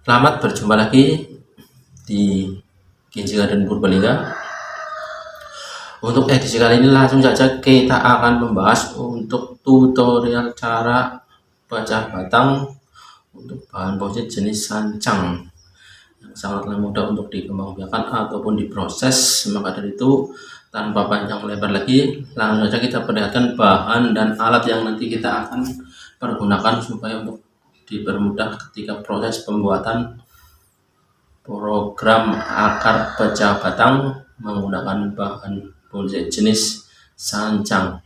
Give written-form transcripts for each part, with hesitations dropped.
Selamat berjumpa lagi di Genji Garden Purbalingga. Untuk edisi kali ini langsung saja kita akan membahas untuk tutorial cara pecah batang untuk bahan bauxit jenis sancang yang sangatlah mudah untuk dikembangbiakan ataupun diproses. Maka dari itu, tanpa panjang lebar lagi, langsung saja kita perlihatkan bahan dan alat yang nanti kita akan pergunakan supaya untuk dipermudah ketika proses pembuatan program akar pecah batang menggunakan bahan bauxit jenis sancang.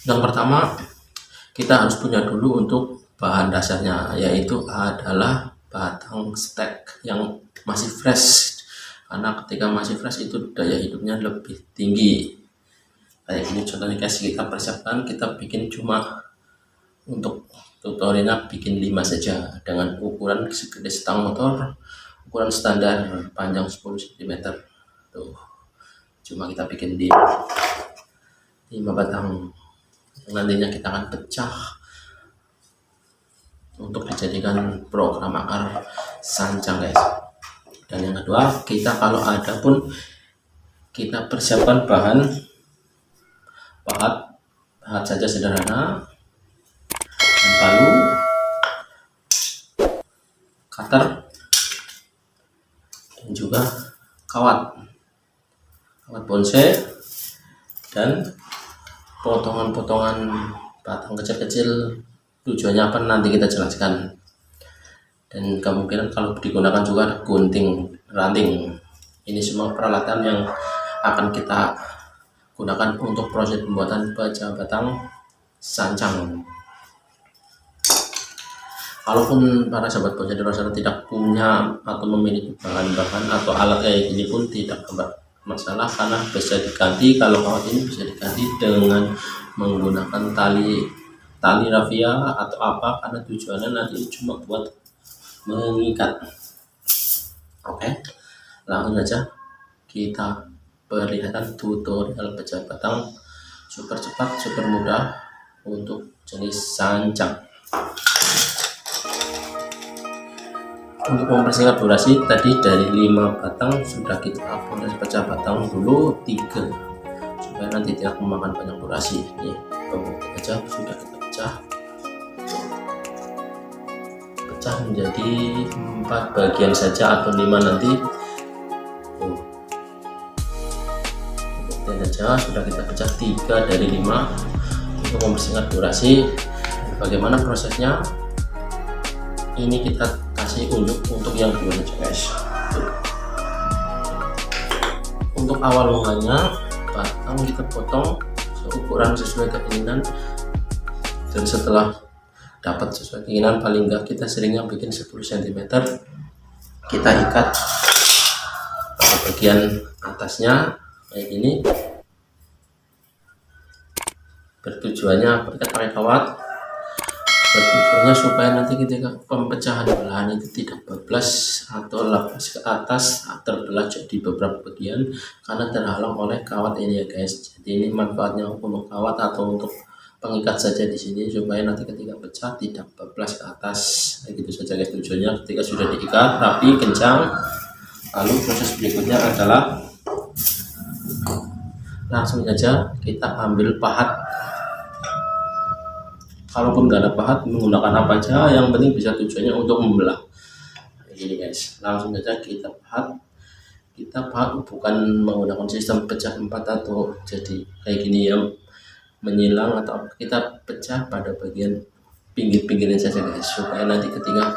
Yang pertama, kita harus punya dulu untuk bahan dasarnya, yaitu adalah batang stek yang masih fresh, karena ketika masih fresh itu daya hidupnya lebih tinggi. Kayak gini contohnya guys, kita persiapkan, kita bikin cuma untuk tutorialnya bikin 5 saja dengan ukuran segede stang motor, ukuran standar panjang 10 cm. Tuh, cuma kita bikin di 5 batang yang nantinya kita akan pecah untuk dijadikan program akar sancang guys. Dan yang kedua, kita kalau ada pun kita persiapkan bahan pahat saja sederhana, palu, cutter, dan juga kawat bonsai, dan potongan-potongan batang kecil-kecil. Tujuannya apa nanti kita jelaskan. Dan kemungkinan kalau digunakan juga ada gunting, ranting. Ini semua peralatan yang akan kita gunakan untuk proses pembuatan pecah batang sancang. Kalaupun para sahabat bonsai di luar sana tidak punya atau memiliki bahan-bahan atau alat kayak gini pun tidak masalah, karena bisa diganti. Kalau kawat ini bisa diganti dengan menggunakan tali rafia atau apa, karena tujuannya nanti cuma buat mengikat. Oke, langsung saja kita perlihatkan tutorial pecah batang super cepat, super mudah untuk jenis sancang. Untuk mempersingkat durasi, tadi dari 5 batang sudah kita proses pecah batang dulu 3 supaya nanti tidak memakan banyak durasi. Nih, kemudian aja sudah kita pecah menjadi 4 bagian saja atau 5 nanti. Kemudian aja sudah kita pecah 3 dari 5 untuk mempersingkat durasi. Bagaimana prosesnya? Ini kita kasih unjuk untuk yang kedua guys. Untuk awal mulanya, batang kita potong seukuran sesuai keinginan, dan setelah dapat sesuai keinginan, paling enggak kita seringnya bikin 10 cm, kita ikat pada bagian atasnya kayak gini. Bertujuannya ikat pakai kawat, bertujuannya supaya nanti ketika pemecahan belahan itu tidak bablas atau lapis ke atas terbelah jadi beberapa bagian karena terhalang oleh kawat ini ya guys. Jadi ini manfaatnya untuk kawat atau untuk pengikat saja di sini, supaya nanti ketika pecah tidak bablas ke atas. Gitu saja guys tujuannya. Ketika sudah diikat rapi, kencang, lalu proses berikutnya adalah langsung saja kita ambil pahat. Kalaupun nggak ada pahat, menggunakan apa aja, yang penting bisa tujuannya untuk membelah. Ini guys, langsung saja kita pahat. Kita pahat bukan menggunakan sistem pecah 4 atau jadi kayak gini ya, menyilang atau kita pecah pada bagian pinggir-pinggirnya saja guys, supaya nanti ketika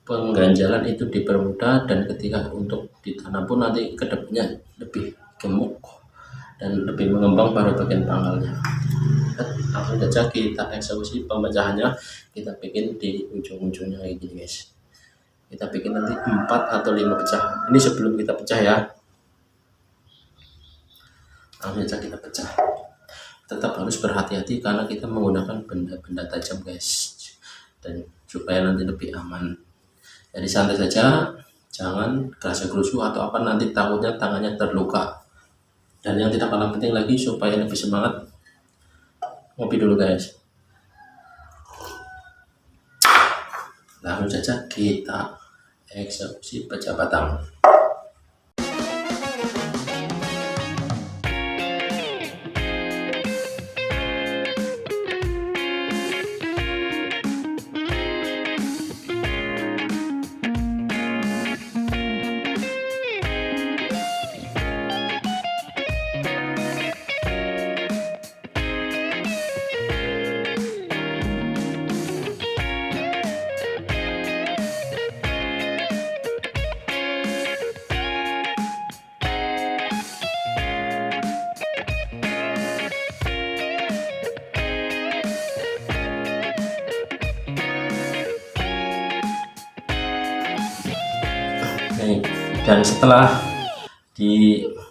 pengganjalan itu dipermudah, dan ketika untuk ditanam pun nanti kedepannya lebih gemuk dan lebih mengembang pada bagian pangkalnya. Langsung saja kita eksekusi pemecahannya. Kita bikin di ujung-ujungnya kayak gini guys. Kita bikin nanti 4 atau 5 pecah. Ini sebelum kita pecah ya. Langsung saja kita pecah. Tetap harus berhati-hati karena kita menggunakan benda-benda tajam guys, dan supaya nanti lebih aman. Jadi santai saja, jangan gerasa-gerusu atau apa, nanti takutnya tangannya terluka. Dan yang tidak kalah penting lagi supaya lebih semangat, ngopi dulu guys. Langsung saja kita eksekusi pecah batang. Dan setelah dipahat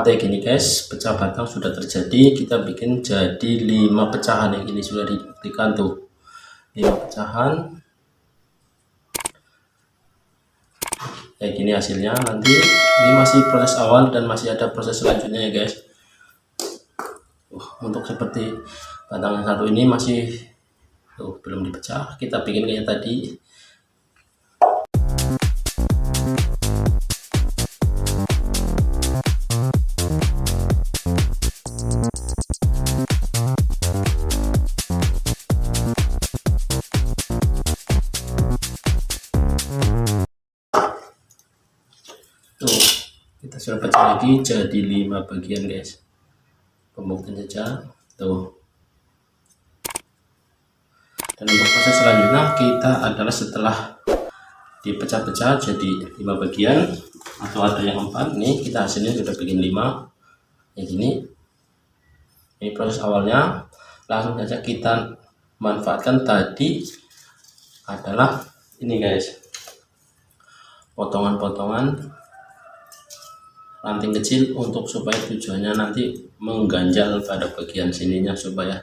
kayak gini guys, pecah batang sudah terjadi. Kita bikin jadi 5 pecahan yang ini sudah dibuktikan tuh, 5 pecahan kayak gini hasilnya. Nanti ini masih proses awal dan masih ada proses selanjutnya ya guys. Untuk seperti batang yang satu ini masih belum dipecah, kita bikin kayak tadi. Kita sudah pecah lagi jadi 5 bagian guys. Pembuktian saja tuh. Dan untuk proses selanjutnya kita adalah setelah dipecah-pecah jadi 5 bagian atau ada yang 4 nih, kita hasilnya sudah bikin 5 kayak gini. Ini proses awalnya. Langsung saja kita manfaatkan tadi adalah ini guys, potongan-potongan ranting kecil untuk supaya tujuannya nanti mengganjal pada bagian sininya supaya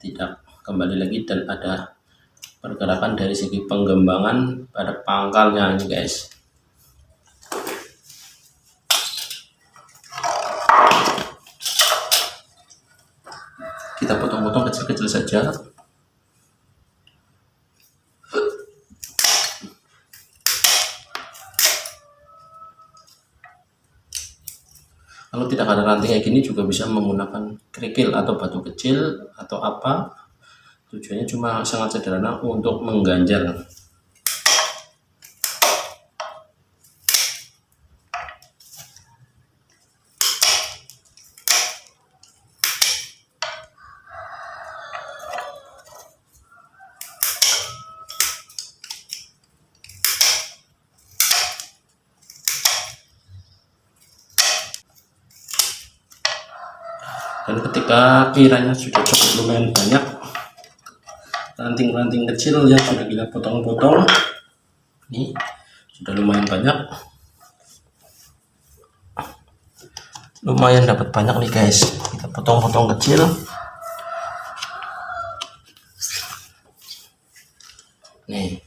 tidak kembali lagi dan ada pergerakan dari segi pengembangan pada pangkalnya ini guys. Kita potong-potong kecil-kecil saja. Kalau tidak ada ranting kayak gini juga bisa menggunakan kerikil atau batu kecil atau apa. Tujuannya cuma sangat sederhana untuk mengganjal. Dan ketika kiranya sudah cukup lumayan banyak ranting-ranting kecil yang sudah kita potong-potong, ini sudah lumayan banyak, lumayan dapat banyak nih guys. Kita potong-potong kecil nih.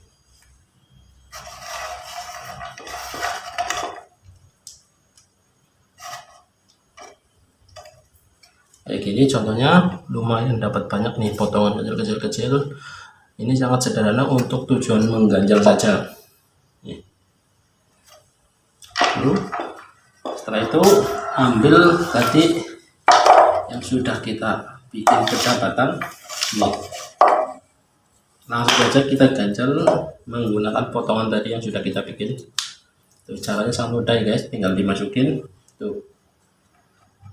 Kayak gini contohnya, lumayan dapat banyak nih potongan kecil-kecil. Ini sangat sederhana untuk tujuan mengganjal saja. Setelah itu ambil tadi yang sudah kita bikin pecah batang, langsung saja kita ganjal menggunakan potongan tadi yang sudah kita bikin. Tuh, caranya sangat mudah guys, tinggal dimasukin tuh,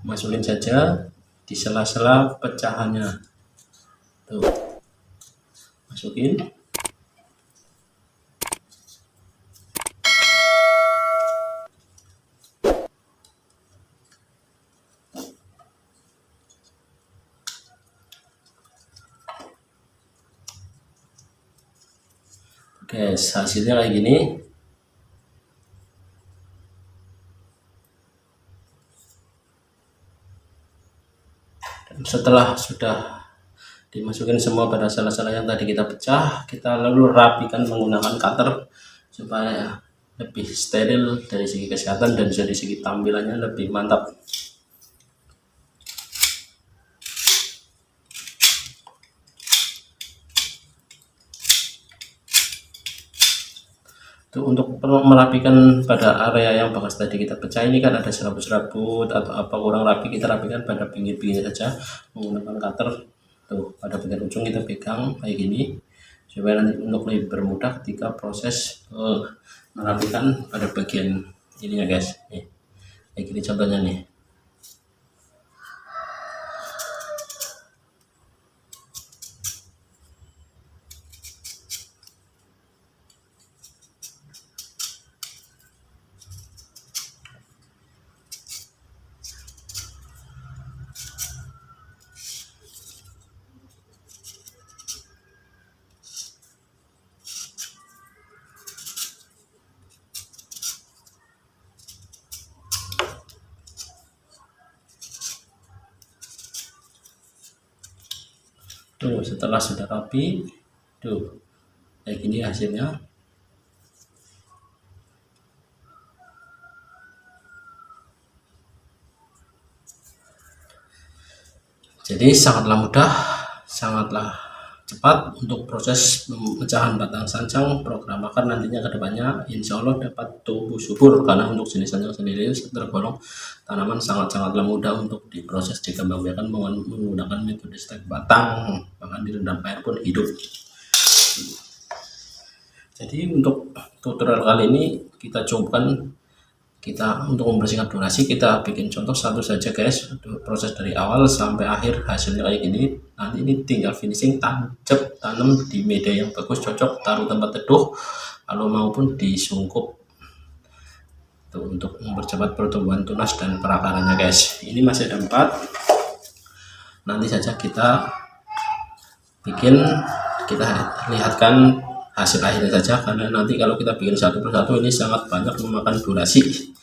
masukin saja di sela-sela pecahannya tuh, masukin. Guys, hasilnya kayak gini. Dan setelah sudah dimasukin semua pada sela-sela yang tadi kita pecah, kita lalu rapikan menggunakan cutter supaya lebih steril dari segi kesehatan dan dari segi tampilannya lebih mantap. Untuk merapikan pada area yang bekas tadi kita pecah ini kan ada serabut-serabut atau apa kurang rapi, kita rapikan pada pinggir-pinggir saja menggunakan cutter. Tuh pada bagian ujung kita pegang kayak gini supaya nanti untuk lebih bermudah ketika proses merapikan pada bagian ininya guys. Nih kayak gini contohnya nih. Tuh setelah sudah rapi, tuh kayak gini hasilnya. Jadi sangatlah mudah, sangatlah cepat untuk proses pemecahan batang sancang. Programakan nantinya kedepannya insya Allah dapat tumbuh subur, karena untuk jenis sancang sendiri tergolong tanaman sangat-sangatlah mudah untuk diproses dikembang biakan menggunakan metode stek batang, bahkan direndam air pun hidup. Jadi untuk tutorial kali ini kita cobakan, kita untuk membersihkan durasi kita bikin contoh satu saja guys. Proses dari awal sampai akhir hasilnya kayak gini. Nanti ini tinggal finishing, tancap, tanam di media yang bagus, cocok, taruh tempat teduh kalau maupun disungkup tuh, untuk mempercepat pertumbuhan tunas dan perakarannya guys. Ini masih ada 4, nanti saja kita bikin, kita lihatkan hasil akhirnya saja, karena nanti kalau kita bikin satu persatu ini sangat banyak memakan durasi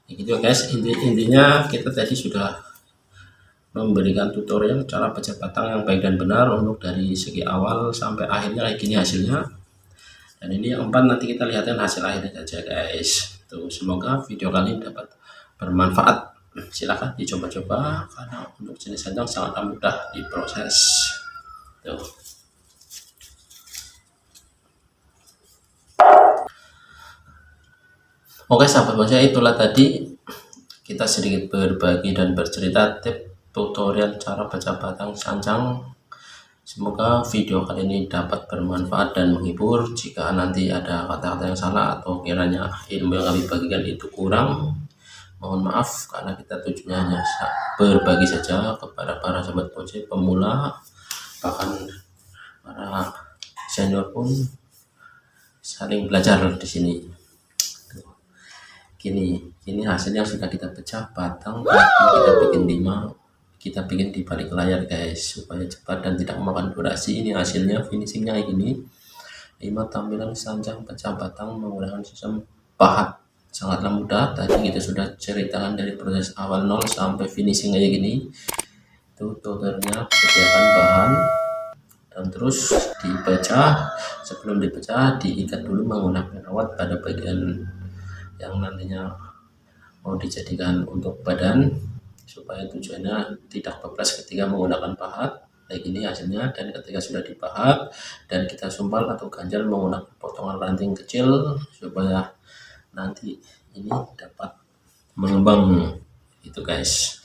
gitu guys. Intinya kita tadi sudah memberikan tutorial cara pecah batang yang baik dan benar untuk dari segi awal sampai akhirnya kayak gini hasilnya. Dan ini yang 4 nanti kita lihatkan hasil akhirnya saja guys. Tuh semoga video kali ini dapat bermanfaat. Silahkan dicoba-coba karena untuk jenis sancang sangat mudah diproses. Tuh. Oke sahabat bonsai, itulah tadi kita sedikit berbagi dan bercerita tips tutorial cara pecah batang sancang. Semoga video kali ini dapat bermanfaat dan menghibur. Jika nanti ada kata-kata yang salah atau kiranya ilmu yang kami bagikan itu kurang, mohon maaf, karena kita tujuannya hanya berbagi saja kepada para sahabat bonsai pemula, bahkan para senior pun saling belajar di sini. Ini hasilnya sudah kita pecah batang, kita bikin 5, kita bikin di balik layar guys supaya cepat dan tidak memakan durasi. Ini hasilnya finishingnya kayak gini. 5 tampilan sancang pecah batang menggunakan sistem pahat, sangatlah mudah. Tadi kita sudah ceritakan dari proses awal 0 sampai finishing kayak gini. Itu tutorialnya, sediakan bahan dan terus dipecah. Sebelum dipecah diikat dulu menggunakan kawat pada bagian yang nantinya mau dijadikan untuk badan, supaya tujuannya tidak bebas ketika menggunakan pahat kayak gini hasilnya. Dan ketika sudah dipahat dan kita sumpal atau ganjal menggunakan potongan ranting kecil supaya nanti ini dapat mengembang itu guys.